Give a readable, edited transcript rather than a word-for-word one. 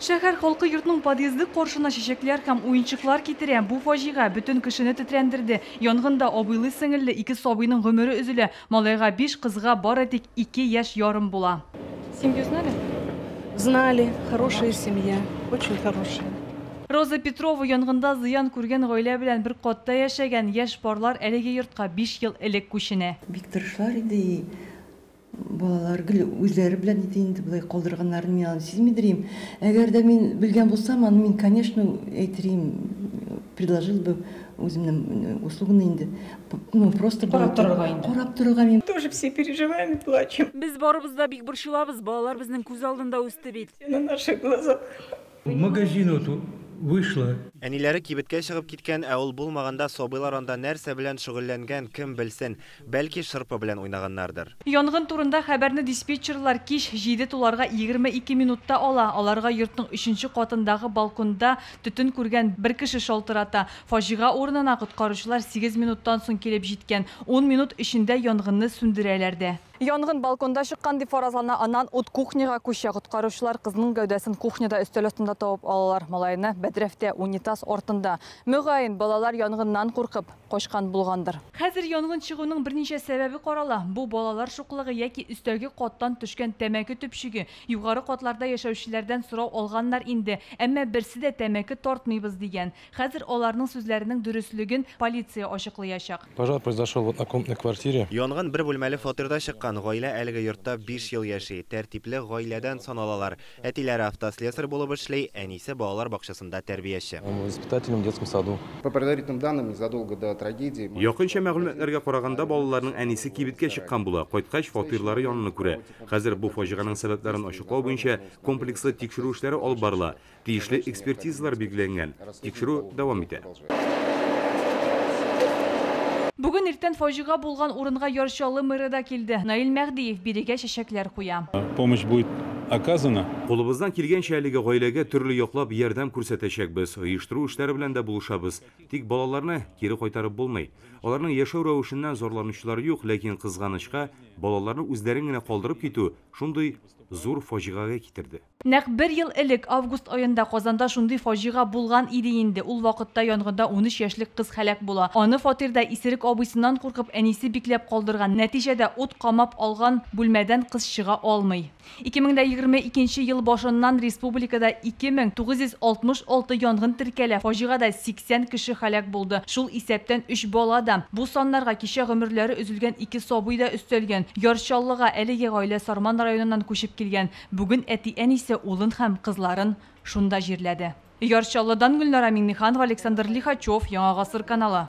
Шәһәр халкы йортның подъезды коршына чәчәкләр һәм уенчыклар китерә. Бу фаҗига бөтен кешене тетрәндерде. Янгында абыйлы сеңелле ике сабыйның гомере өзелә. Малайга 5, кызга бары тик 2 яшь ярым була. Семью знали? Знали. Хорошая семья. Очень хорошая. Роза Петрова янгында зыян күргән гаилә белән бер катта яшәгән яшь парлар әлеге йортка 5 ел элек күченә. Бик тырышлар иде. Балалар үзләре белән инде булай калдырганнарын мин сизмидерим. Әгәр дә мин белгән булсам, аны мин, конечно, әйтерим, предложил бы үземнең услуганы инде. Ну, просто Карап торырга инде. Карап торырга мин. Тоже все переживаем и плачем. Без барыбыз да бик борчылабыз. Балалар безнең күз алдында үсте бит. На наших глазах. В магазин вышла. Әниләре кибеткә чыгып киткән, ә ул булмаганда сабыйлар анда нәрсә белән шөгыльләнгән, кем белсен, бәлки шырпы белән уйнаганнардыр. Янгын турында хәбәрне диспетчерлар кич 7 туларга 22 минутта ала. Аларга йортның 3нче катындагы балконда төтен күргән бер кеше шалтырата. Фаҗига урынына коткаручылар 8 минуттан соң килеп җиткән. 10 минут эчендә янгынны сүндерәләр дә. Янгын балконда чыккан дип фаразлана, аннан ут кухняга күчә. Коткаручылар кызның гәүдәсен кухняда өстәл астында табып алалар. Малайны бәдрәфтә унитаз артында. Мөгаен балалар янгыннан куркып качкан булгандыр. Хәзер янгын чыгуның берничә сәбәбе карала. Бу балалар шуклыгы яки өстәге каттан төшкән тәмәке төпчеге. Югары катларда яшәүчеләрдән сорау алганнар инде, әмма берсе дә тәмәке тартмыйбыз дигән. Хәзер аларның сүзләренең дөрестлеген полиция ачыклаячак. Пожар произошел в однокомнатной квартире. Янгын бер бүлмәле фатирда чыккан. Гаилә әлеге йортта 5 ел яши. Тәртипле гаиләдән саналалар. Әтиләре автослесарь булып эшли, әнисе балалар бакчасында тәрбияче. Воспитателем в детском саду. По предварительным данным, незадолго до трагедии... Якынча мәгълүматларга караганда балаларның әнисе кибеткә чыккан була. Кайткач фатирлары янына күрә. Хәзер бу фаҗиганың сәбәпләрен ачыклау буенча комплекслы тикшерү эшләре алып барыла. Тиешле экспертизалар билгеләнгән. Тикшерү дәвам итә. Бүген иртән фаҗига булган урынга Ярчалы мэры да килде. Наил Мәгдиев бирегә чәчәкләр куя. Помощь будет оказана. Кулыбыздан килгәнчә әлеге гаиләгә төрле яклап ярдәм күрсәтәчәкбез. Оештыру эшләре белән дә булышабыз. Тик балаларны кире кайтарып булмый. Аларның яшәү рәвешеннән зарланучылар юк, ләкин кызганычка балаларны үзләрен генә калдырып китү шундый зур фаҗигага китерде. Нәкъ 1 ел элек август аенда Казанда шундый фаҗига булган иде инде. Ул вакытта янгында 13 яшьлек кыз һәлак була. Аны фатирда исерек абыйсыннан куркып әнисе бикләп калдырган. Нәтиҗәдә ут камап алган бүлмәдән кыз чыга алмый. 2022 ел башыннан республикада 2966 янгын теркәлә. Фаҗигада 80 кеше һәлак булды. Шул исәптән 3 бала да. Бу саннарга кичә гомерләре өзелгән 2 сабый да өстәлгән. Ярчаллыга әлеге гаилә Сарман районыннан күчеп килгән. Бүген әти-әнисе улын һәм кызларын шунда җирләде. Ярчаллыдан Гөлнара Миңнеханова, Александр Лихачев, Яңа гасыр каналы.